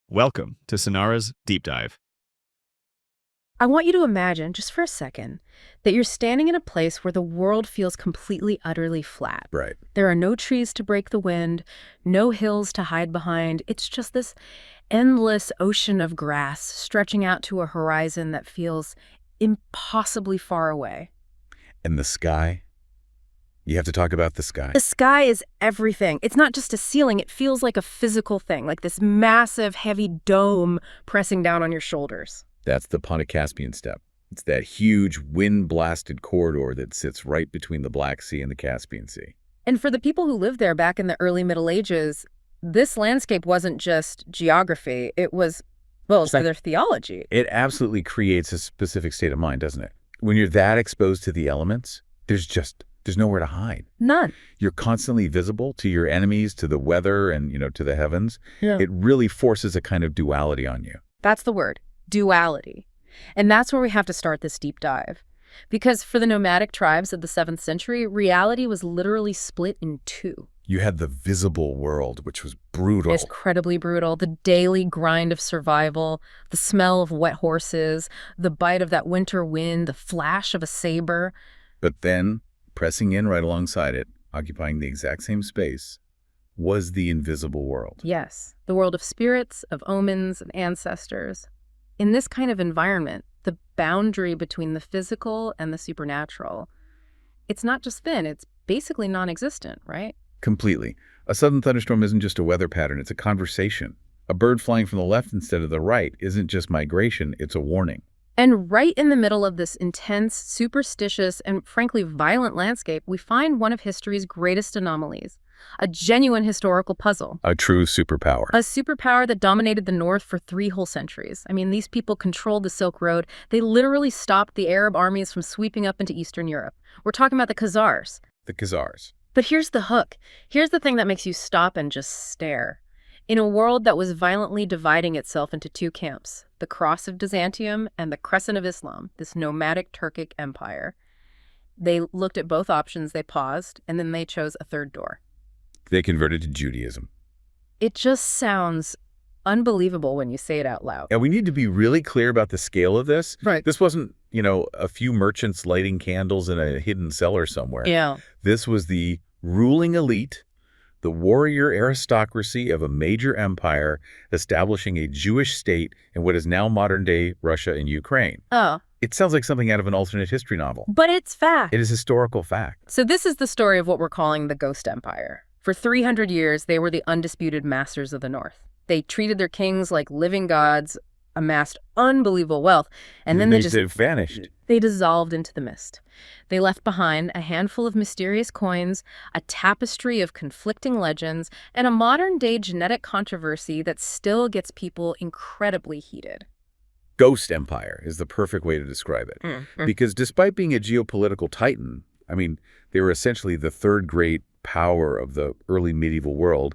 Welcome to Sonara's Deep Dive. I want you to imagine, just for a second, that you're standing in a place where the world feels completely, utterly flat. Right. There are no trees to break the wind, no hills to hide behind. It's just this endless ocean of grass stretching out to a horizon that feels impossibly far away. And the sky? You have to talk about the sky. The sky is everything. It's not just a ceiling. It feels like a physical thing, like this massive, heavy dome pressing down on your shoulders. That's the Pontic-Caspian steppe. It's that huge wind-blasted corridor that sits right between the Black Sea and the Caspian Sea. And for the people who lived there back in the early Middle Ages, this landscape wasn't just geography. It was, well, it's for their theology. It absolutely creates a specific state of mind, doesn't it? When you're that exposed to the elements, there's nowhere to hide. None. You're constantly visible to your enemies, to the weather, and, to the heavens. Yeah. It really forces a kind of duality on you. That's the word, duality. And that's where we have to start this deep dive. Because for the nomadic tribes of the 7th century, reality was literally split in two. You had the visible world, which was brutal. It's incredibly brutal. The daily grind of survival, the smell of wet horses, the bite of that winter wind, the flash of a saber. But then, pressing in right alongside it, occupying the exact same space, was the invisible world. Yes, the world of spirits, of omens, and ancestors. In this kind of environment, the boundary between the physical and the supernatural, it's not just thin, it's basically non-existent, right? Completely. A sudden thunderstorm isn't just a weather pattern, it's a conversation. A bird flying from the left instead of the right isn't just migration, it's a warning. And right in the middle of this intense, superstitious, and frankly violent landscape, we find one of history's greatest anomalies, a genuine historical puzzle. A true superpower. A superpower that dominated the North for 3 whole centuries. I mean, these people controlled the Silk Road. They literally stopped the Arab armies from sweeping up into Eastern Europe. We're talking about the Khazars. The Khazars. But here's the hook. Here's the thing that makes you stop and just stare. In a world that was violently dividing itself into 2 camps, the Cross of Byzantium and the Crescent of Islam, this nomadic Turkic empire, they looked at both options, they paused, and then they chose a third door. They converted to Judaism. It just sounds unbelievable when you say it out loud. And we need to be really clear about the scale of this. Right. This wasn't, a few merchants lighting candles in a hidden cellar somewhere. Yeah. This was the ruling elite, the warrior aristocracy of a major empire establishing a Jewish state in what is now modern-day Russia and Ukraine. Oh. It sounds like something out of an alternate history novel. But it's fact. It is historical fact. So this is the story of what we're calling the Ghost Empire. For 300 years, they were the undisputed masters of the North. They treated their kings like living gods, amassed unbelievable wealth, and then they just vanished. They dissolved into the mist. They left behind a handful of mysterious coins, a tapestry of conflicting legends, and a modern-day genetic controversy that still gets people incredibly heated. Ghost Empire is the perfect way to describe it. Because despite being a geopolitical titan, they were essentially the third great power of the early medieval world,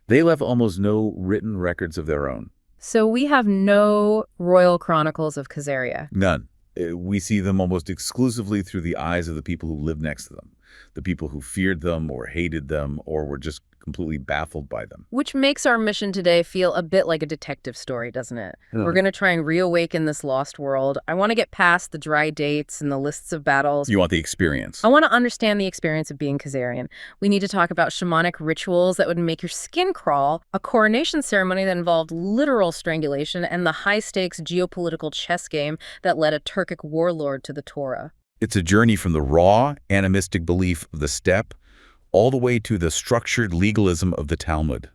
they left almost no written records of their own. So we have no royal chronicles of Khazaria. None. We see them almost exclusively through the eyes of the people who lived next to them, the people who feared them or hated them or were just completely baffled by them. Which makes our mission today feel a bit like a detective story, doesn't it? We're going to try and reawaken this lost world. I want to get past the dry dates and the lists of battles. You want the experience. I want to understand the experience of being Khazarian. We need to talk about shamanic rituals that would make your skin crawl, a coronation ceremony that involved literal strangulation, and the high-stakes geopolitical chess game that led a Turkic warlord to the Torah. It's a journey from the raw, animistic belief of the steppe all the way to the structured legalism of the Talmud.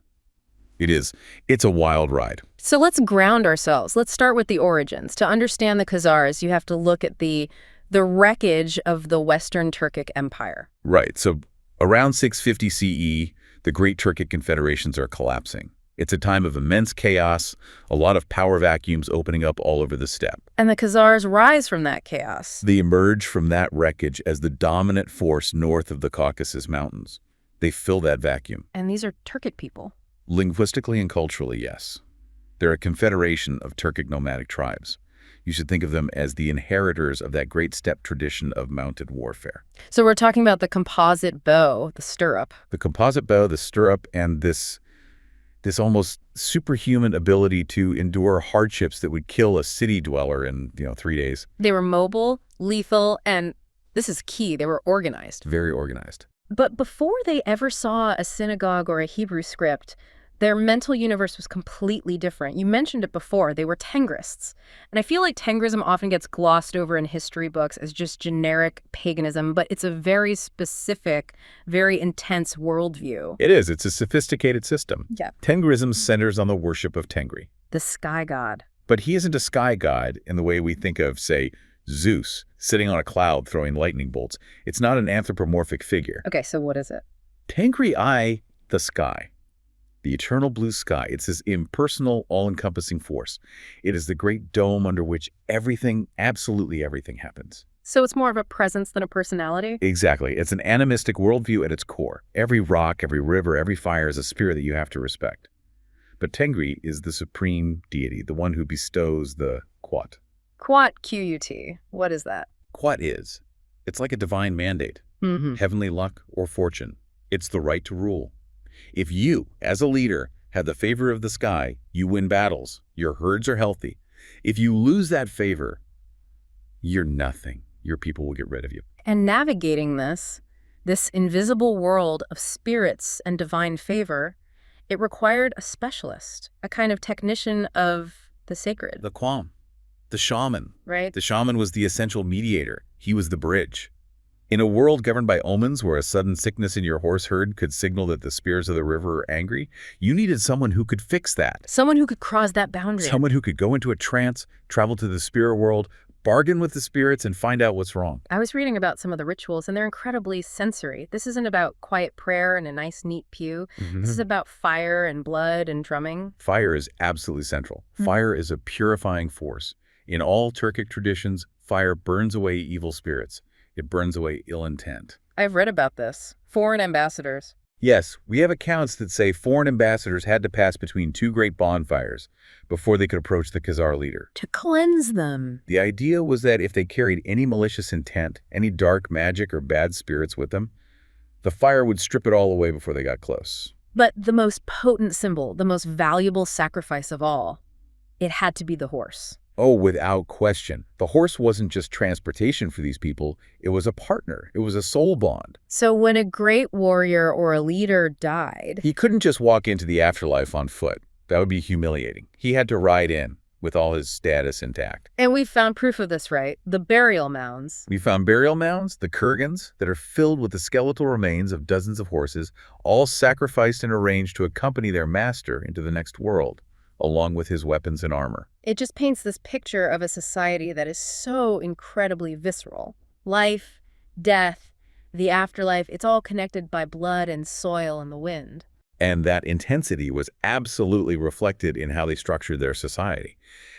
It's a wild ride. So let's ground ourselves. Let's start with the origins. To understand the Khazars, you have to look at the wreckage of the Western Turkic Empire. Right. So around 650 CE, the great Turkic confederations are collapsing. It's a time of immense chaos, a lot of power vacuums opening up all over the steppe. And the Khazars rise from that chaos. They emerge from that wreckage as the dominant force north of the Caucasus Mountains. They fill that vacuum. And these are Turkic people. Linguistically and culturally, yes. They're a confederation of Turkic nomadic tribes. You should think of them as the inheritors of that great steppe tradition of mounted warfare. So we're talking about the composite bow, the stirrup. The composite bow, the stirrup, and this this almost superhuman ability to endure hardships that would kill a city dweller in, 3 days. They were mobile, lethal, and this is key, they were organized. Very organized. But before they ever saw a synagogue or a Hebrew script, their mental universe was completely different. You mentioned it before, they were Tengrists. And I feel like Tengrism often gets glossed over in history books as just generic paganism, but it's a very specific, very intense worldview. It is. It's a sophisticated system. Yeah. Tengrism centers on the worship of Tengri. The sky god. But he isn't a sky god in the way we think of, say, Zeus sitting on a cloud throwing lightning bolts. It's not an anthropomorphic figure. Okay, so what is it? Tengri, the sky. The eternal blue sky. It's this impersonal, all-encompassing force. It is the great dome under which everything, absolutely everything happens. So it's more of a presence than a personality? Exactly. It's an animistic worldview at its core. Every rock, every river, every fire is a spirit that you have to respect. But Tengri is the supreme deity, the one who bestows the Quat. Quat, Q-U-T. What is that? Quat is. It's like a divine mandate. Heavenly luck or fortune. It's the right to rule. If you, as a leader, have the favor of the sky, you win battles. Your herds are healthy. If you lose that favor, you're nothing. Your people will get rid of you. And navigating this invisible world of spirits and divine favor, it required a specialist, a kind of technician of the sacred. The Quam, the shaman. Right? The shaman was the essential mediator. He was the bridge. In a world governed by omens where a sudden sickness in your horse herd could signal that the spirits of the river are angry, you needed someone who could fix that. Someone who could cross that boundary. Someone who could go into a trance, travel to the spirit world, bargain with the spirits, and find out what's wrong. I was reading about some of the rituals, and they're incredibly sensory. This isn't about quiet prayer and a nice, neat pew. This is about fire and blood and drumming. Fire is absolutely central. Fire is a purifying force. In all Turkic traditions, fire burns away evil spirits. It burns away ill intent. I've read about this. Foreign ambassadors. Yes, we have accounts that say foreign ambassadors had to pass between two great bonfires before they could approach the Khazar leader. To cleanse them. The idea was that if they carried any malicious intent, any dark magic or bad spirits with them, the fire would strip it all away before they got close. But the most potent symbol, the most valuable sacrifice of all, it had to be the horse. Oh, without question. The horse wasn't just transportation for these people. It was a partner. It was a soul bond. So when a great warrior or a leader died... He couldn't just walk into the afterlife on foot. That would be humiliating. He had to ride in with all his status intact. And we found proof of this, right? The burial mounds. We found burial mounds, the kurgans, that are filled with the skeletal remains of dozens of horses, all sacrificed and arranged to accompany their master into the next world, along with his weapons and armor. It just paints this picture of a society that is so incredibly visceral. Life, death, the afterlife, it's all connected by blood and soil and the wind. And that intensity was absolutely reflected in how they structured their society.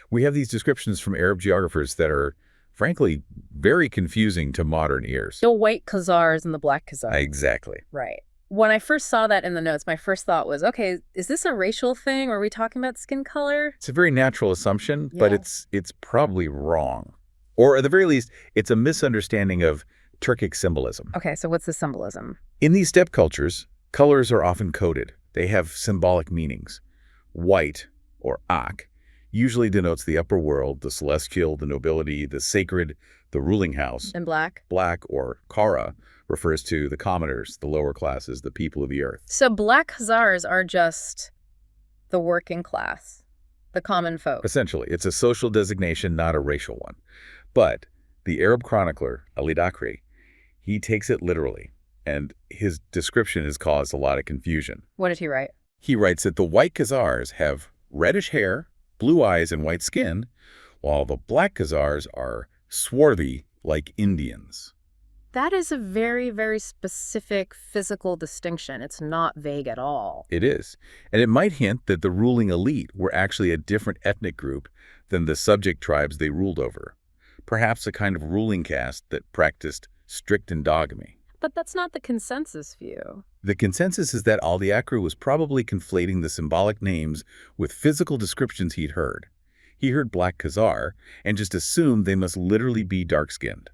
We have these descriptions from Arab geographers that are, frankly, very confusing to modern ears. The white Khazars and the black Khazars. Exactly. Right. When I first saw that in the notes, my first thought was, okay, is this a racial thing? Or are we talking about skin color? It's a very natural assumption, but it's probably wrong. Or at the very least, it's a misunderstanding of Turkic symbolism. Okay, so what's the symbolism? In these steppe cultures, colors are often coded. They have symbolic meanings. White, or ak, usually denotes the upper world, the celestial, the nobility, the sacred, the ruling house. And black? Black, or kara, refers to the commoners, the lower classes, the people of the earth. So black Khazars are just the working class, the common folk. Essentially, it's a social designation, not a racial one. But the Arab chronicler, Ali Dakri, he takes it literally, and his description has caused a lot of confusion. What did he write? He writes that the white Khazars have reddish hair, blue eyes, and white skin, while the black Khazars are swarthy like Indians. That is a very, very specific physical distinction. It's not vague at all. It is. And it might hint that the ruling elite were actually a different ethnic group than the subject tribes they ruled over. Perhaps a kind of ruling caste that practiced strict endogamy. But that's not the consensus view. The consensus is that Al-Diakru was probably conflating the symbolic names with physical descriptions he'd heard. He heard black Khazar and just assumed they must literally be dark-skinned.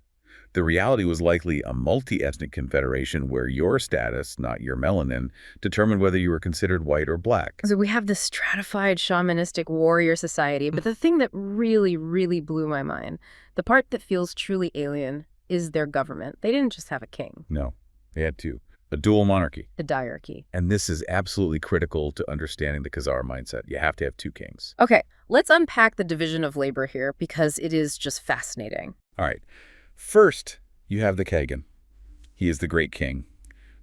The reality was likely a multi-ethnic confederation where your status, not your melanin, determined whether you were considered white or black. So we have this stratified shamanistic warrior society, but the thing that really, really blew my mind, the part that feels truly alien, is their government. They didn't just have a king. No, they had two. A dual monarchy. A diarchy. And this is absolutely critical to understanding the Khazar mindset. You have to have two kings. Okay, let's unpack the division of labor here because it is just fascinating. All right. First, you have the Kagan. He is the great king,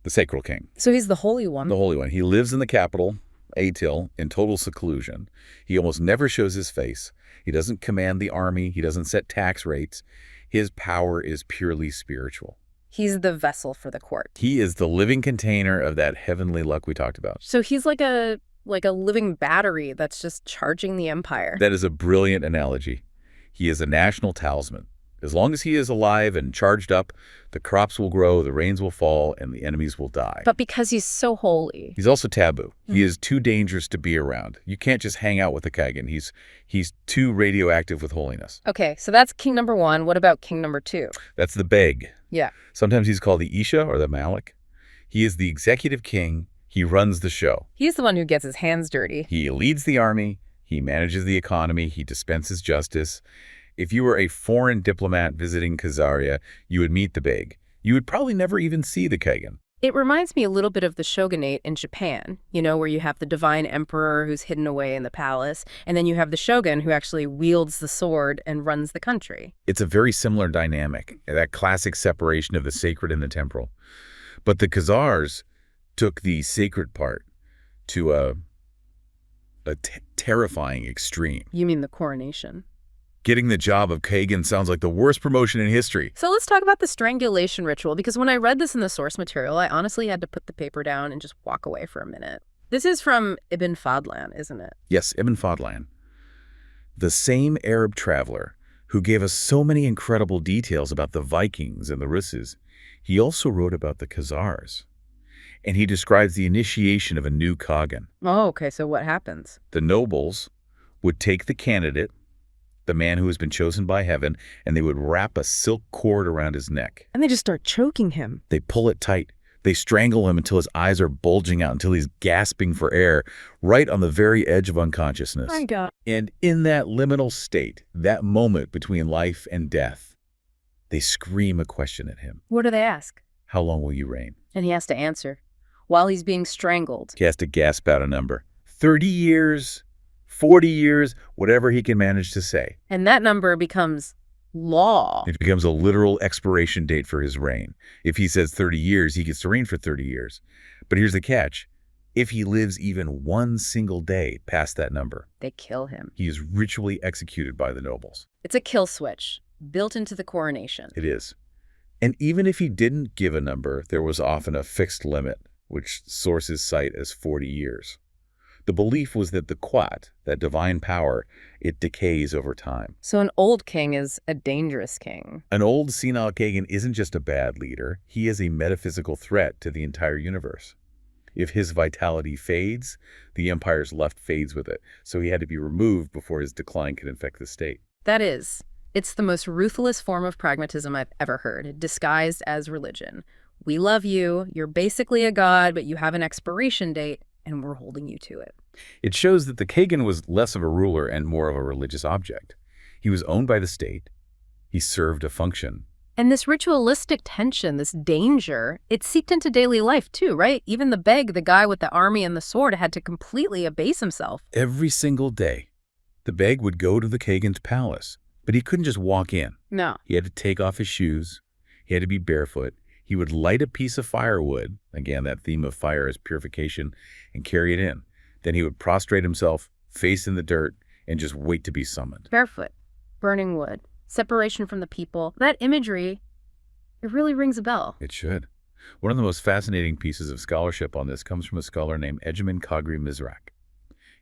the sacral king. So he's the Holy One. The Holy One. He lives in the capital, Atil, in total seclusion. He almost never shows his face. He doesn't command the army. He doesn't set tax rates. His power is purely spiritual. He's the vessel for the court. He is the living container of that heavenly luck we talked about. So he's like a living battery that's just charging the empire. That is a brilliant analogy. He is a national talisman. As long as he is alive and charged up, the crops will grow, the rains will fall, and the enemies will die. But because he's so holy. He's also taboo. He is too dangerous to be around. You can't just hang out with the Kagan. He's too radioactive with holiness. Okay, so that's king number 1. What about king number 2? That's the Beg. Yeah. Sometimes he's called the Isha or the Malik. He is the executive king. He runs the show. He's the one who gets his hands dirty. He leads the army. He manages the economy. He dispenses justice. If you were a foreign diplomat visiting Khazaria, you would meet the Beg. You would probably never even see the Kagan. It reminds me a little bit of the shogunate in Japan, where you have the divine emperor who's hidden away in the palace, and then you have the shogun who actually wields the sword and runs the country. It's a very similar dynamic, that classic separation of the sacred and the temporal. But the Khazars took the sacred part to a terrifying extreme. You mean the coronation? Getting the job of Kagan sounds like the worst promotion in history. So let's talk about the strangulation ritual, because when I read this in the source material, I honestly had to put the paper down and just walk away for a minute. This is from Ibn Fadlan, isn't it? Yes, Ibn Fadlan. The same Arab traveler who gave us so many incredible details about the Vikings and the Russes. He also wrote about the Khazars. And he describes the initiation of a new Kagan. Oh, okay, so what happens? The nobles would take the candidate, the man who has been chosen by heaven, and they would wrap a silk cord around his neck. And they just start choking him. They pull it tight. They strangle him until his eyes are bulging out, until he's gasping for air, right on the very edge of unconsciousness. My God. And in that liminal state, that moment between life and death, they scream a question at him. What do they ask? How long will you reign? And he has to answer while he's being strangled. He has to gasp out a number. 30 years, 40 years, whatever he can manage to say. And that number becomes law. It becomes a literal expiration date for his reign. If he says 30 years, he gets to reign for 30 years. But here's the catch. If he lives even one single day past that number, they kill him. He is ritually executed by the nobles. It's a kill switch built into the coronation. It is. And even if he didn't give a number, there was often a fixed limit, which sources cite as 40 years. The belief was that the Quat, that divine power, it decays over time. So an old king is a dangerous king. An old senile Kagan isn't just a bad leader. He is a metaphysical threat to the entire universe. If his vitality fades, the empire's left fades with it. So he had to be removed before his decline could infect the state. That is, it's the most ruthless form of pragmatism I've ever heard, disguised as religion. We love you, you're basically a god, but you have an expiration date, and we're holding you to it. It shows that the Kagan was less of a ruler and more of a religious object. He was owned by the state. He served a function. And this ritualistic tension, this danger, it seeped into daily life too, right? Even the Beg, the guy with the army and the sword, had to completely abase himself. Every single day, the Beg would go to the Kagan's palace, but he couldn't just walk in. No. He had to take off his shoes. He had to be barefoot. He would light a piece of firewood, again, that theme of fire as purification, and carry it in. Then he would prostrate himself, face in the dirt, and just wait to be summoned. Barefoot, burning wood, separation from the people. That imagery, it really rings a bell. It should. One of the most fascinating pieces of scholarship on this comes from a scholar named Egemen Kagri Mizrak.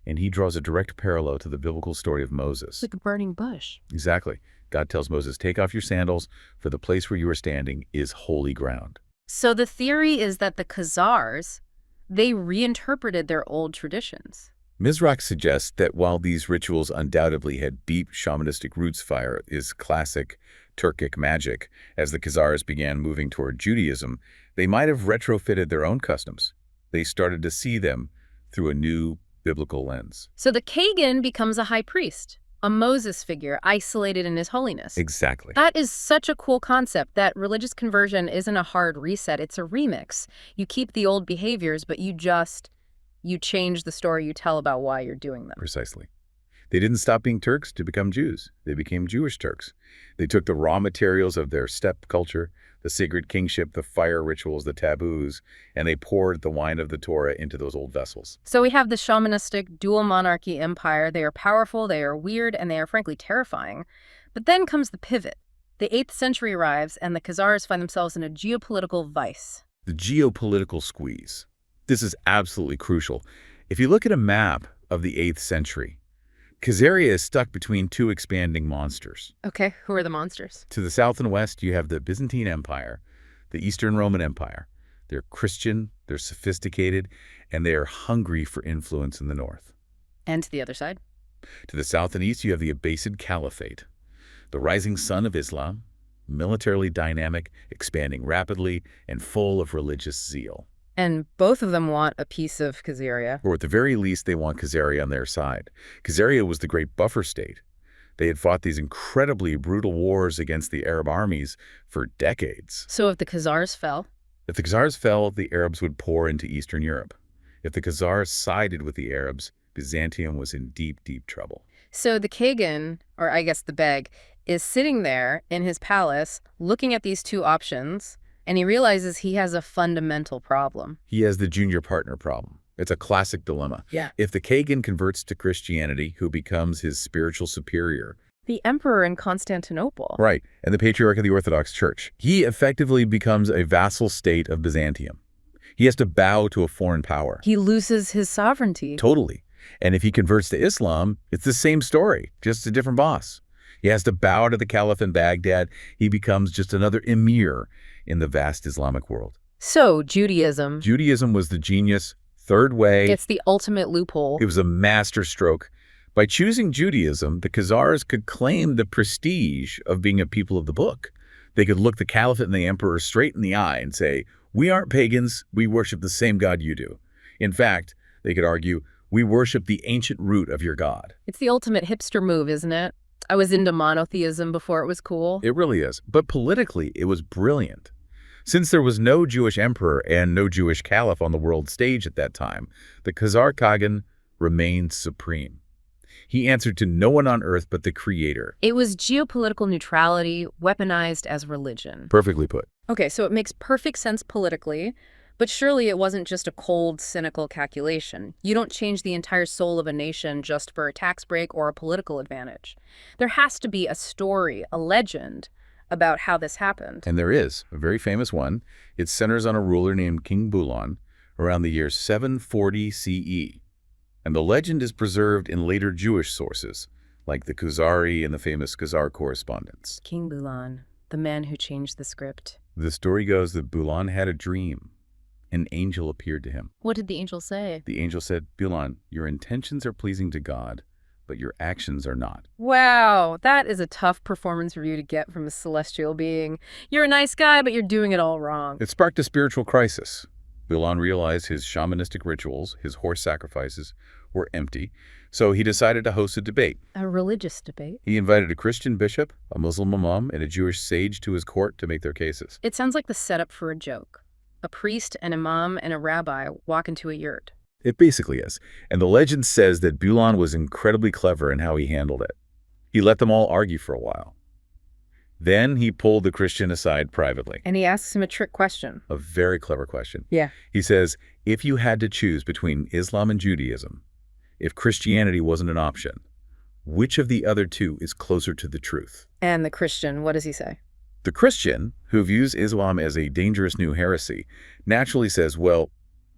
And he draws a direct parallel to the biblical story of Moses. It's like a burning bush. Exactly. God tells Moses, take off your sandals, for the place where you are standing is holy ground. So the theory is that the Khazars, they reinterpreted their old traditions. Mizrak suggests that while these rituals undoubtedly had deep shamanistic roots, fire is classic Turkic magic, as the Khazars began moving toward Judaism, they might have retrofitted their own customs. They started to see them through a new biblical lens. So the Kagan becomes a high priest, a Moses figure isolated in his holiness. Exactly. That is such a cool concept, that religious conversion isn't a hard reset, it's a remix. You keep the old behaviors, but you change the story you tell about why you're doing them. Precisely. They didn't stop being Turks to become Jews. They became Jewish Turks. They took the raw materials of their steppe culture, the sacred kingship, the fire rituals, the taboos, and they poured the wine of the Torah into those old vessels. So we have the shamanistic dual monarchy empire. They are powerful, they are weird, and they are frankly terrifying. But then comes the pivot. The 8th century arrives, and the Khazars find themselves in a geopolitical vice. The geopolitical squeeze. This is absolutely crucial. If you look at a map of the 8th century, Khazaria is stuck between two expanding monsters. Okay, who are the monsters? To the south and west, you have the Byzantine Empire, the Eastern Roman Empire. They're Christian, they're sophisticated, and they are hungry for influence in the north. And to the other side? To the south and east, you have the Abbasid Caliphate, the rising sun of Islam, militarily dynamic, expanding rapidly, and full of religious zeal. And both of them want a piece of Khazaria. Or at the very least, they want Khazaria on their side. Khazaria was the great buffer state. They had fought these incredibly brutal wars against the Arab armies for decades. So if the Khazars fell? If the Khazars fell, the Arabs would pour into Eastern Europe. If the Khazars sided with the Arabs, Byzantium was in deep, deep trouble. So the Kagan, or I guess the Beg, is sitting there in his palace looking at these two options, and he realizes he has a fundamental problem. He has the junior partner problem. It's a classic dilemma. Yeah. If the Kagan converts to Christianity, who becomes his spiritual superior? The emperor in Constantinople. Right, and the patriarch of the Orthodox Church. He effectively becomes a vassal state of Byzantium. He has to bow to a foreign power. He loses his sovereignty. Totally. And if he converts to Islam, it's the same story, just a different boss. He has to bow to the Caliph in Baghdad. He becomes just another emir in the vast Islamic world. So, Judaism. Judaism was the genius, third way. It's the ultimate loophole. It was a master stroke. By choosing Judaism, the Khazars could claim the prestige of being a people of the book. They could look the Caliphate and the emperor straight in the eye and say, "We aren't pagans, we worship the same God you do." In fact, they could argue, "We worship the ancient root of your God." It's the ultimate hipster move, isn't it? I was into monotheism before it was cool. It really is. But politically, it was brilliant. Since there was no Jewish emperor and no Jewish caliph on the world stage at that time, the Khazar Kagan remained supreme. He answered to no one on earth but the Creator. It was geopolitical neutrality weaponized as religion. Perfectly put. Okay, so it makes perfect sense politically, but surely it wasn't just a cold, cynical calculation. You don't change the entire soul of a nation just for a tax break or a political advantage. There has to be a story, a legend, about how this happened. And there is, a very famous one. It centers on a ruler named King Bulan around the year 740 CE. And the legend is preserved in later Jewish sources, like the Kuzari and the famous Khazar correspondence. King Bulan, the man who changed the script. The story goes that Bulan had a dream. An angel appeared to him. What did the angel say? The angel said, "Bulan, your intentions are pleasing to God, but your actions are not." Wow, that is a tough performance review to get from a celestial being. You're a nice guy, but you're doing it all wrong. It sparked a spiritual crisis. Bulan realized his shamanistic rituals, his horse sacrifices, were empty, so he decided to host a debate. A religious debate? He invited a Christian bishop, a Muslim imam, and a Jewish sage to his court to make their cases. It sounds like the setup for a joke. A priest, an imam, and a rabbi walk into a yurt. It basically is. And the legend says that Bulan was incredibly clever in how he handled it. He let them all argue for a while. Then he pulled the Christian aside privately. And he asks him a trick question. A very clever question. Yeah. He says, if you had to choose between Islam and Judaism, if Christianity wasn't an option, which of the other two is closer to the truth? And the Christian, what does he say? The Christian, who views Islam as a dangerous new heresy, naturally says, well,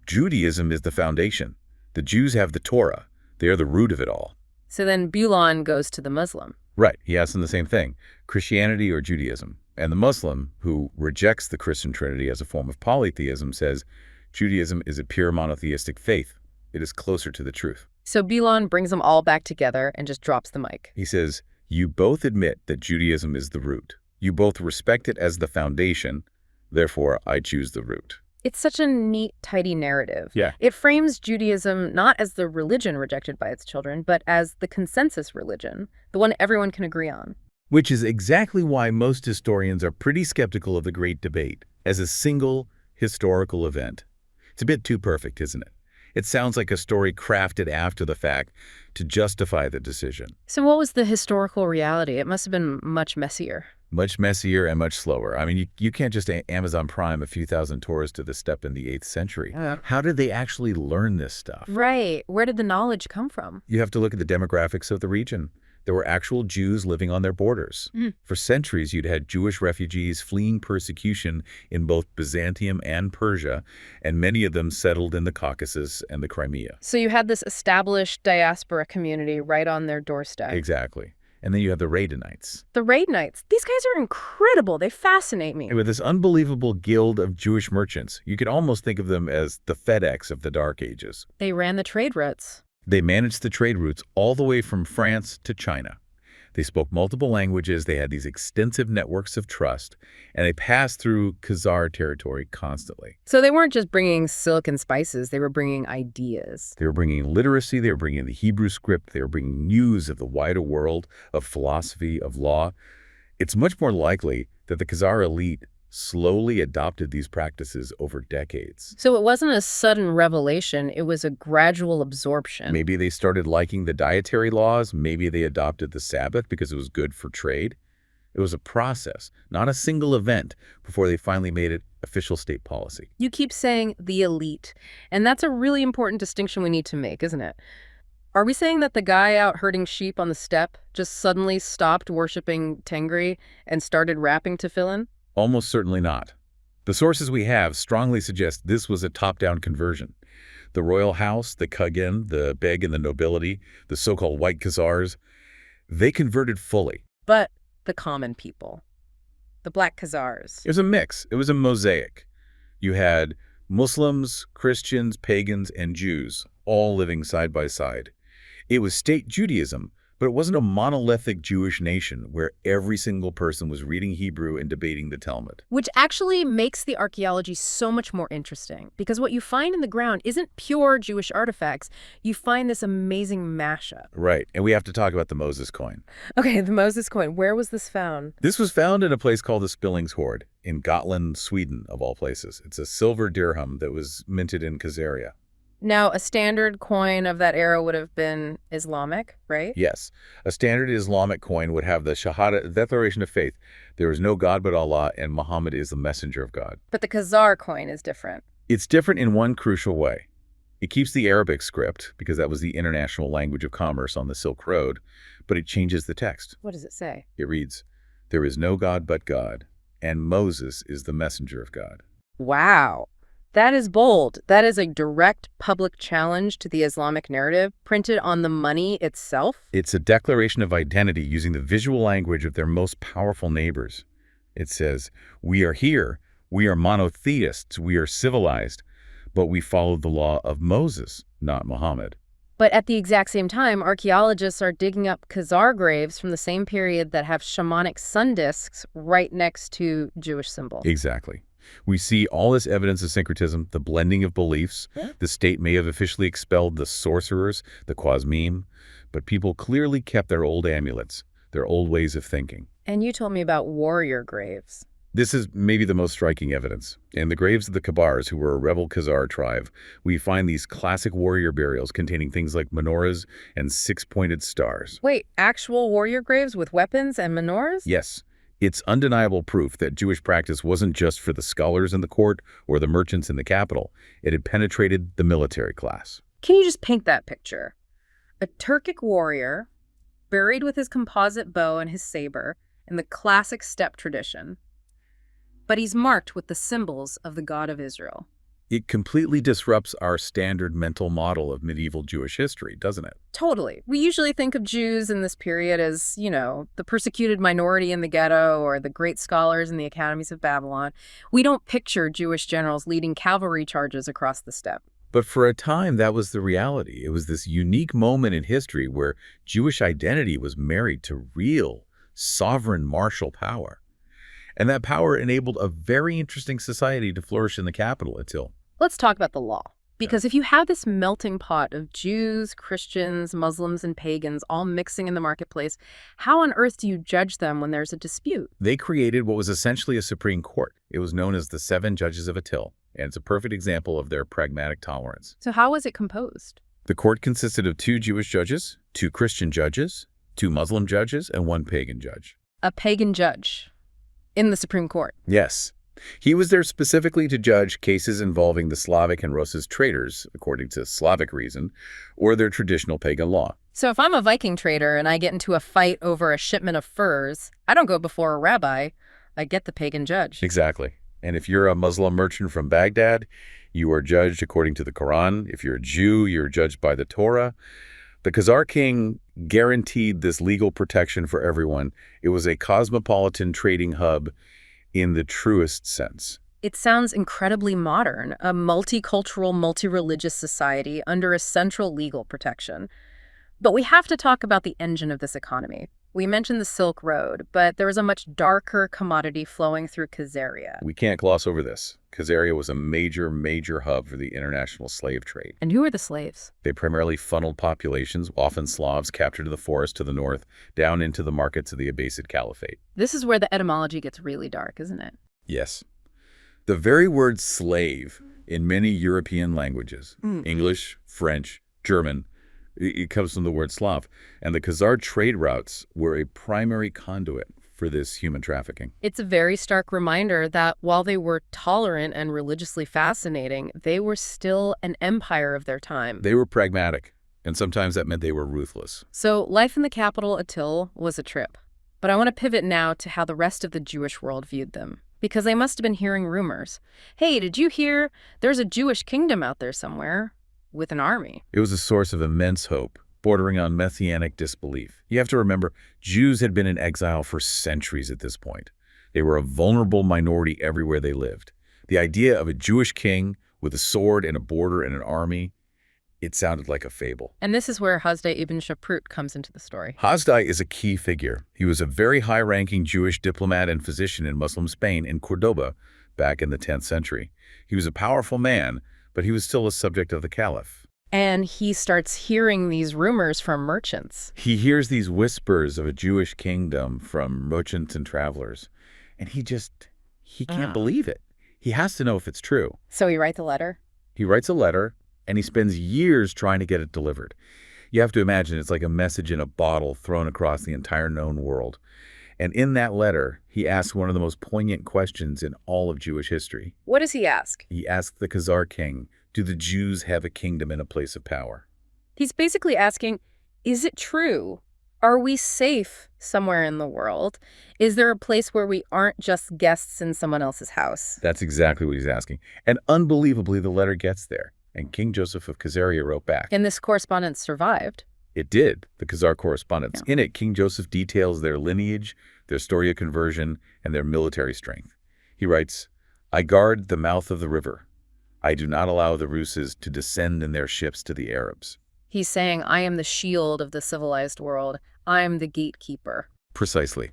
Judaism is the foundation. The Jews have the Torah. They are the root of it all. So then Bulan goes to the Muslim. Right. He asks them the same thing, Christianity or Judaism. And the Muslim, who rejects the Christian Trinity as a form of polytheism, says Judaism is a pure monotheistic faith. It is closer to the truth. So Bulan brings them all back together and just drops the mic. He says, you both admit that Judaism is the root. You both respect it as the foundation, therefore I choose the root. It's such a neat, tidy narrative. Yeah. It frames Judaism not as the religion rejected by its children, but as the consensus religion, the one everyone can agree on. Which is exactly why most historians are pretty skeptical of the Great Debate as a single historical event. It's a bit too perfect, isn't it? It sounds like a story crafted after the fact to justify the decision. So what was the historical reality? It must have been much messier. Much messier and much slower. I mean, you can't just Amazon Prime a few thousand tours to the steppe in the 8th century. How did they actually learn this stuff? Right. Where did the knowledge come from? You have to look at the demographics of the region. There were actual Jews living on their borders. For centuries, you'd had Jewish refugees fleeing persecution in both Byzantium and Persia, and many of them settled in the Caucasus and the Crimea. So you had this established diaspora community right on their doorstep. Exactly. And then you have the Rabbinites. The Rabbinites. These guys are incredible. They fascinate me. With this unbelievable guild of Jewish merchants, you could almost think of them as the FedEx of the Dark Ages. They ran the trade routes. They managed the trade routes all the way from France to China. They spoke multiple languages, they had these extensive networks of trust, and they passed through Khazar territory constantly. So they weren't just bringing silk and spices, they were bringing ideas. They were bringing literacy, they were bringing the Hebrew script, they were bringing news of the wider world, of philosophy, of law. It's much more likely that the Khazar elite slowly adopted these practices over decades. So it wasn't a sudden revelation, it was a gradual absorption. Maybe they started liking the dietary laws, maybe they adopted the Sabbath because it was good for trade. It was a process, not a single event, before they finally made it official state policy. You keep saying the elite, and that's a really important distinction we need to make, isn't it? Are we saying that the guy out herding sheep on the steppe just suddenly stopped worshiping Tengri and started rapping tefillin? Almost certainly not. The sources we have strongly suggest this was a top-down conversion. The royal house, the Khagan, the Beg and the nobility, the so-called white Khazars, they converted fully. But the common people, the black Khazars. It was a mix. It was a mosaic. You had Muslims, Christians, pagans, and Jews all living side by side. It was state Judaism, but it wasn't a monolithic Jewish nation where every single person was reading Hebrew and debating the Talmud. Which actually makes the archaeology so much more interesting, because what you find in the ground isn't pure Jewish artifacts. You find this amazing mashup. Right, and we have to talk about the Moses coin. Okay, the Moses coin. Where was this found? This was found in a place called the Spillings Hoard in Gotland, Sweden, of all places. It's a silver dirham that was minted in Khazaria. Now, a standard coin of that era would have been Islamic, right? Yes. A standard Islamic coin would have the Shahada, declaration of faith. There is no God but Allah, and Muhammad is the messenger of God. But the Khazar coin is different. It's different in one crucial way. It keeps the Arabic script, because that was the international language of commerce on the Silk Road, but it changes the text. What does it say? It reads, "There is no God but God, and Moses is the messenger of God." Wow. That is bold. That is a direct public challenge to the Islamic narrative, printed on the money itself. It's a declaration of identity using the visual language of their most powerful neighbors. It says, "We are here, we are monotheists, we are civilized, but we follow the law of Moses, not Muhammad." But at the exact same time, archaeologists are digging up Khazar graves from the same period that have shamanic sun discs right next to Jewish symbols. Exactly. We see all this evidence of syncretism, the blending of beliefs. Yeah. The state may have officially expelled the sorcerers, the Qasmim, but people clearly kept their old amulets, their old ways of thinking. And you told me about warrior graves. This is maybe the most striking evidence. In the graves of the Kabars, who were a rebel Khazar tribe, we find these classic warrior burials containing things like menorahs and six-pointed stars. Wait, actual warrior graves with weapons and menorahs? Yes. It's undeniable proof that Jewish practice wasn't just for the scholars in the court or the merchants in the capital. It had penetrated the military class. Can you just paint that picture? A Turkic warrior, buried with his composite bow and his saber in the classic steppe tradition. But he's marked with the symbols of the God of Israel. It completely disrupts our standard mental model of medieval Jewish history, doesn't it? Totally. We usually think of Jews in this period as, the persecuted minority in the ghetto or the great scholars in the academies of Babylon. We don't picture Jewish generals leading cavalry charges across the steppe. But for a time, that was the reality. It was this unique moment in history where Jewish identity was married to real, sovereign martial power. And that power enabled a very interesting society to flourish in the capital, Attil. Let's talk about the law. Because if you have this melting pot of Jews, Christians, Muslims, and pagans all mixing in the marketplace, how on earth do you judge them when there's a dispute? They created what was essentially a Supreme Court. It was known as the Seven Judges of Attil, and it's a perfect example of their pragmatic tolerance. So how was it composed? The court consisted of 2 Jewish judges, 2 Christian judges, 2 Muslim judges, and 1 pagan judge. A pagan judge in the Supreme Court. Yes. He was there specifically to judge cases involving the Slavic and Rosas traders, according to Slavic reason, or their traditional pagan law. So if I'm a Viking trader and I get into a fight over a shipment of furs, I don't go before a rabbi. I get the pagan judge. Exactly. And if you're a Muslim merchant from Baghdad, you are judged according to the Quran. If you're a Jew, you're judged by the Torah. The Khazar king guaranteed this legal protection for everyone. It was a cosmopolitan trading hub in the truest sense. It sounds incredibly modern, a multicultural, multi-religious society under a central legal protection. But we have to talk about the engine of this economy. We mentioned the Silk Road, but there was a much darker commodity flowing through Khazaria. We can't gloss over this. Khazaria was a major hub for the international slave trade. And who are the slaves? They primarily funneled populations, often Slavs captured in the forest to the north, down into the markets of the Abbasid Caliphate. This is where the etymology gets really dark, isn't it? Yes. The very word slave in many European languages, English, French, German, it comes from the word Slav. And the Khazar trade routes were a primary conduit for this human trafficking. It's a very stark reminder that while they were tolerant and religiously fascinating, they were still an empire of their time. They were pragmatic, and sometimes that meant they were ruthless. So life in the capital, Attil, was a trip. But I want to pivot now to how the rest of the Jewish world viewed them. Because they must have been hearing rumors. Hey, did you hear there's a Jewish kingdom out there somewhere with an army? It was a source of immense hope, bordering on messianic disbelief. You have to remember, Jews had been in exile for centuries at this point. They were a vulnerable minority everywhere they lived. The idea of a Jewish king with a sword and a border and an army, it sounded like a fable. And this is where Hasdai ibn Shaprut comes into the story. Hasdai is a key figure. He was a very high-ranking Jewish diplomat and physician in Muslim Spain in Cordoba back in the 10th century. He was a powerful man, but he was still a subject of the Caliph. And he starts hearing these rumors from merchants. He hears these whispers of a Jewish kingdom from merchants and travelers, and he can't believe it. He has to know if it's true. So he writes a letter? He writes a letter, and he spends years trying to get it delivered. You have to imagine it's like a message in a bottle thrown across the entire known world. And in that letter, he asks one of the most poignant questions in all of Jewish history. What does he ask? He asks the Khazar king, do the Jews have a kingdom and a place of power? He's basically asking, is it true? Are we safe somewhere in the world? Is there a place where we aren't just guests in someone else's house? That's exactly what he's asking. And unbelievably, the letter gets there. And King Joseph of Khazaria wrote back. And this correspondence survived? It did, the Khazar correspondence. Yeah. In it, King Joseph details their lineage, their story of conversion, and their military strength. He writes, I guard the mouth of the river. I do not allow the Ruses to descend in their ships to the Arabs. He's saying, I am the shield of the civilized world. I am the gatekeeper. Precisely.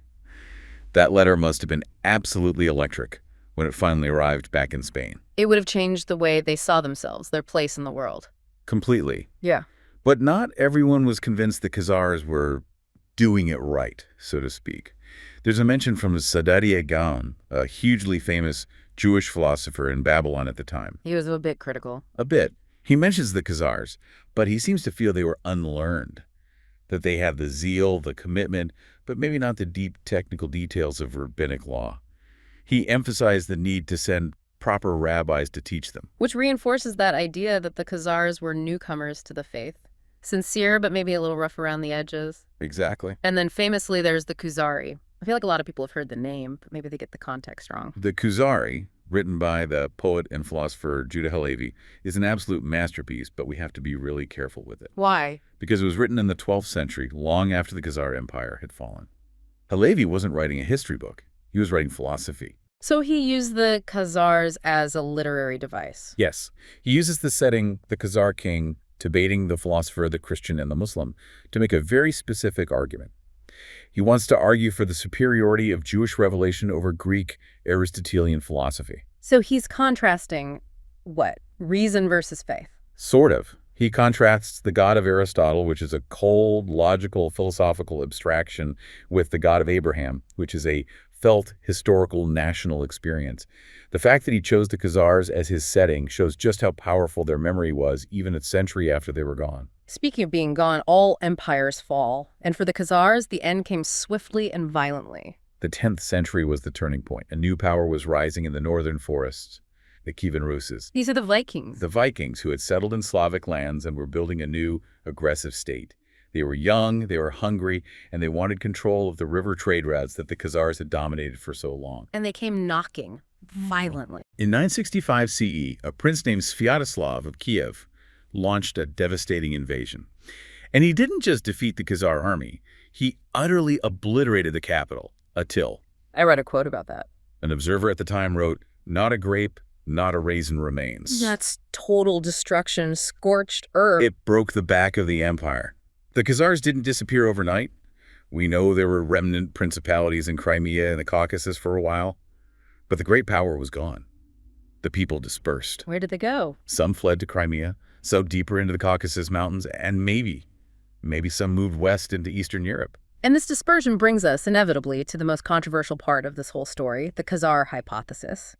That letter must have been absolutely electric when it finally arrived back in Spain. It would have changed the way they saw themselves, their place in the world. Completely. Yeah. But not everyone was convinced the Khazars were doing it right, so to speak. There's a mention from Saadia Gaon, a hugely famous Jewish philosopher in Babylon at the time. He was a bit critical. A bit. He mentions the Khazars, but he seems to feel they were unlearned, that they had the zeal, the commitment, but maybe not the deep technical details of rabbinic law. He emphasized the need to send proper rabbis to teach them. Which reinforces that idea that the Khazars were newcomers to the faith. Sincere, but maybe a little rough around the edges. Exactly. And then famously, there's the Khuzari. I feel like a lot of people have heard the name, but maybe they get the context wrong. The Khuzari, written by the poet and philosopher Judah Halevi, is an absolute masterpiece, but we have to be really careful with it. Why? Because it was written in the 12th century, long after the Khazar Empire had fallen. Halevi wasn't writing a history book. He was writing philosophy. So he used the Khazars as a literary device. Yes. He uses the setting, the Khazar king, debating the philosopher, the Christian, and the Muslim, to make a very specific argument. He wants to argue for the superiority of Jewish revelation over Greek Aristotelian philosophy. So he's contrasting what? Reason versus faith. Sort of. He contrasts the God of Aristotle, which is a cold, logical, philosophical abstraction, with the God of Abraham, which is a felt, historical, national experience. The fact that he chose the Khazars as his setting shows just how powerful their memory was, even a century after they were gone. Speaking of being gone, all empires fall. And for the Khazars, the end came swiftly and violently. The 10th century was the turning point. A new power was rising in the northern forests, the Kievan Ruses. These are the Vikings. The Vikings, who had settled in Slavic lands and were building a new, aggressive state. They were young, they were hungry, and they wanted control of the river trade routes that the Khazars had dominated for so long. And they came knocking violently. In 965 CE, a prince named Sviatoslav of Kiev launched a devastating invasion. And he didn't just defeat the Khazar army, he utterly obliterated the capital, Atil. I read a quote about that. An observer at the time wrote, "Not a grape, not a raisin remains." That's total destruction, scorched earth. It broke the back of the empire. The Khazars didn't disappear overnight. We know there were remnant principalities in Crimea and the Caucasus for a while, but the great power was gone. The people dispersed. Where did they go? Some fled to Crimea, some deeper into the Caucasus Mountains, and maybe some moved west into Eastern Europe. And this dispersion brings us, inevitably, to the most controversial part of this whole story, the Khazar hypothesis.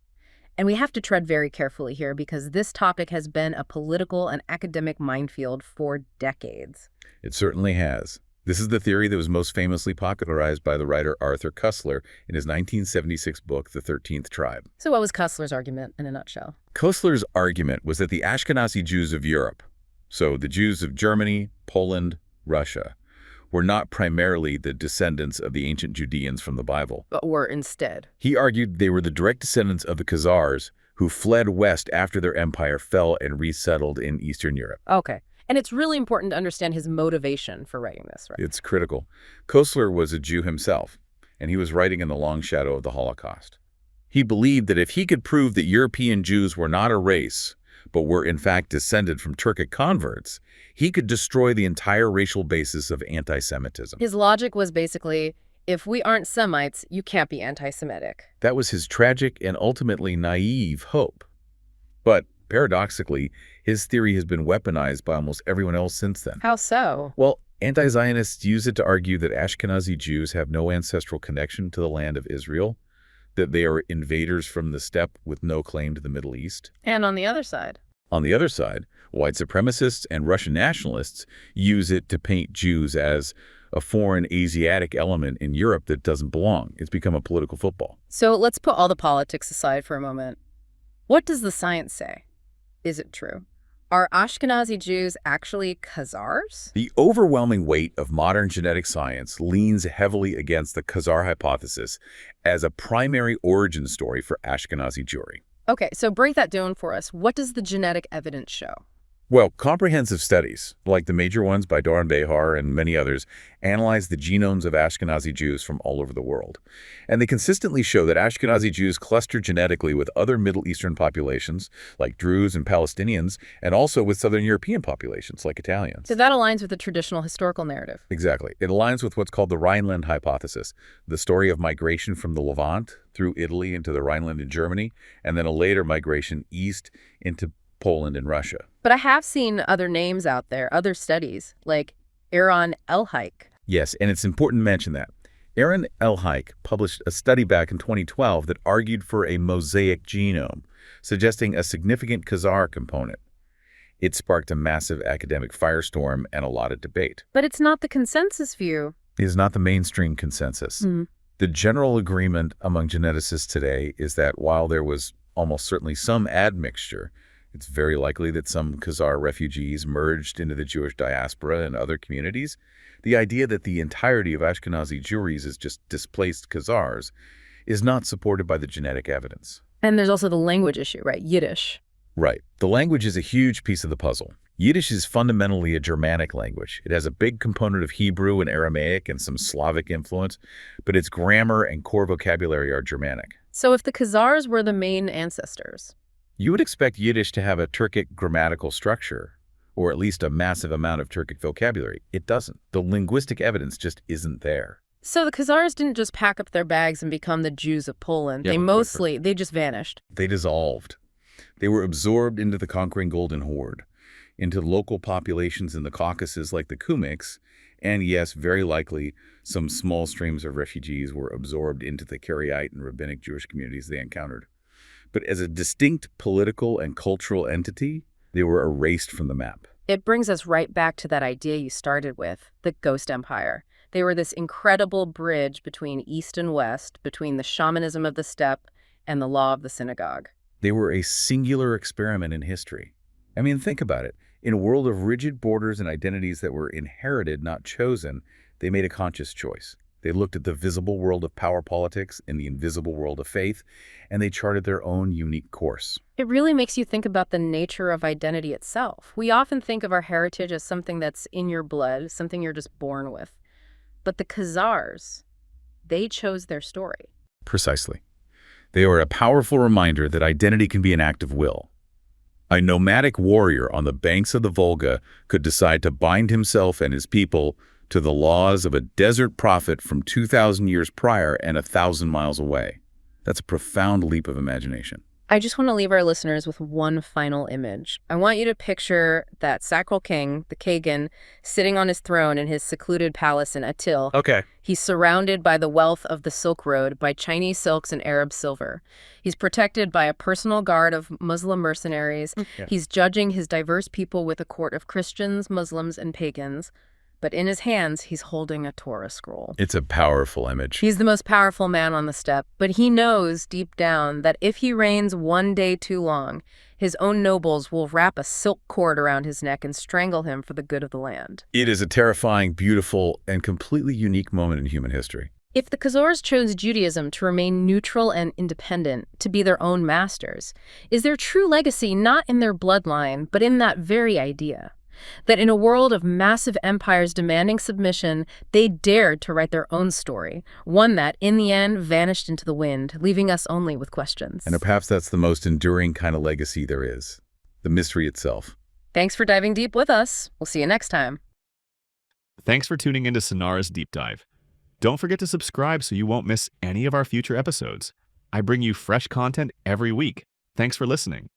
And we have to tread very carefully here because this topic has been a political and academic minefield for decades. It certainly has. This is the theory that was most famously popularized by the writer Arthur Koestler in his 1976 book, The 13th Tribe. So what was Koestler's argument in a nutshell? Koestler's argument was that the Ashkenazi Jews of Europe, so the Jews of Germany, Poland, Russia, were not primarily the descendants of the ancient Judeans from the Bible. But were instead. He argued they were the direct descendants of the Khazars who fled west after their empire fell and resettled in Eastern Europe. Okay. And it's really important to understand his motivation for writing this, right? It's critical. Koestler was a Jew himself, and he was writing in the long shadow of the Holocaust. He believed that if he could prove that European Jews were not a race, but were in fact descended from Turkic converts, he could destroy the entire racial basis of anti-Semitism. His logic was basically, if we aren't Semites, you can't be anti-Semitic. That was his tragic and ultimately naive hope. But paradoxically, his theory has been weaponized by almost everyone else since then. How so? Well, anti-Zionists use it to argue that Ashkenazi Jews have no ancestral connection to the land of Israel, that they are invaders from the steppe with no claim to the Middle East. And on the other side? On the other side, white supremacists and Russian nationalists use it to paint Jews as a foreign Asiatic element in Europe that doesn't belong. It's become a political football. So let's put all the politics aside for a moment. What does the science say? Is it true? Are Ashkenazi Jews actually Khazars? The overwhelming weight of modern genetic science leans heavily against the Khazar hypothesis as a primary origin story for Ashkenazi Jewry. Okay, so break that down for us. What does the genetic evidence show? Well, comprehensive studies, like the major ones by Doron Behar and many others, analyze the genomes of Ashkenazi Jews from all over the world. And they consistently show that Ashkenazi Jews cluster genetically with other Middle Eastern populations, like Druze and Palestinians, and also with Southern European populations, like Italians. So that aligns with the traditional historical narrative. Exactly. It aligns with what's called the Rhineland hypothesis, the story of migration from the Levant through Italy into the Rhineland in Germany, and then a later migration east into Poland and Russia. But I have seen other names out there, other studies, like Aaron Elhaik. Yes, and it's important to mention that. Aaron Elhaik published a study back in 2012 that argued for a mosaic genome, suggesting a significant Khazar component. It sparked a massive academic firestorm and a lot of debate. But it's not the consensus view. It is not the mainstream consensus. The general agreement among geneticists today is that while there was almost certainly some admixture, it's very likely that some Khazar refugees merged into the Jewish diaspora and other communities. The idea that the entirety of Ashkenazi Jewries is just displaced Khazars is not supported by the genetic evidence. And there's also the language issue, right? Yiddish. Right. The language is a huge piece of the puzzle. Yiddish is fundamentally a Germanic language. It has a big component of Hebrew and Aramaic and some Slavic influence, but its grammar and core vocabulary are Germanic. So if the Khazars were the main ancestors, you would expect Yiddish to have a Turkic grammatical structure, or at least a massive amount of Turkic vocabulary. It doesn't. The linguistic evidence just isn't there. So the Khazars didn't just pack up their bags and become the Jews of Poland. They just vanished. They dissolved. They were absorbed into the conquering Golden Horde, into local populations in the Caucasus like the Kumyks, and yes, very likely, some small streams of refugees were absorbed into the Karaite and Rabbinic Jewish communities they encountered. But as a distinct political and cultural entity, they were erased from the map. It brings us right back to that idea you started with, the Ghost Empire. They were this incredible bridge between East and West, between the shamanism of the steppe and the law of the synagogue. They were a singular experiment in history. I mean, think about it. In a world of rigid borders and identities that were inherited, not chosen, they made a conscious choice. They looked at the visible world of power politics and the invisible world of faith, and they charted their own unique course. It really makes you think about the nature of identity itself. We often think of our heritage as something that's in your blood, something you're just born with. But the Khazars, they chose their story. Precisely. They are a powerful reminder that identity can be an act of will. A nomadic warrior on the banks of the Volga could decide to bind himself and his people to the laws of a desert prophet from 2,000 years prior and 1,000 miles away. That's a profound leap of imagination. I just want to leave our listeners with one final image. I want you to picture that sacral king, the Kagan, sitting on his throne in his secluded palace in Atil. Okay. He's surrounded by the wealth of the Silk Road, by Chinese silks and Arab silver. He's protected by a personal guard of Muslim mercenaries. Yeah. He's judging his diverse people with a court of Christians, Muslims, and pagans. But in his hands, he's holding a Torah scroll. It's a powerful image. He's the most powerful man on the steppe, but he knows deep down that if he reigns one day too long, his own nobles will wrap a silk cord around his neck and strangle him for the good of the land. It is a terrifying, beautiful, and completely unique moment in human history. If the Khazars chose Judaism to remain neutral and independent, to be their own masters, is their true legacy not in their bloodline, but in that very idea? That in a world of massive empires demanding submission, they dared to write their own story, one that, in the end, vanished into the wind, leaving us only with questions. And perhaps that's the most enduring kind of legacy there is, the mystery itself. Thanks for diving deep with us. We'll see you next time. Thanks for tuning into Sonara's Deep Dive. Don't forget to subscribe so you won't miss any of our future episodes. I bring you fresh content every week. Thanks for listening.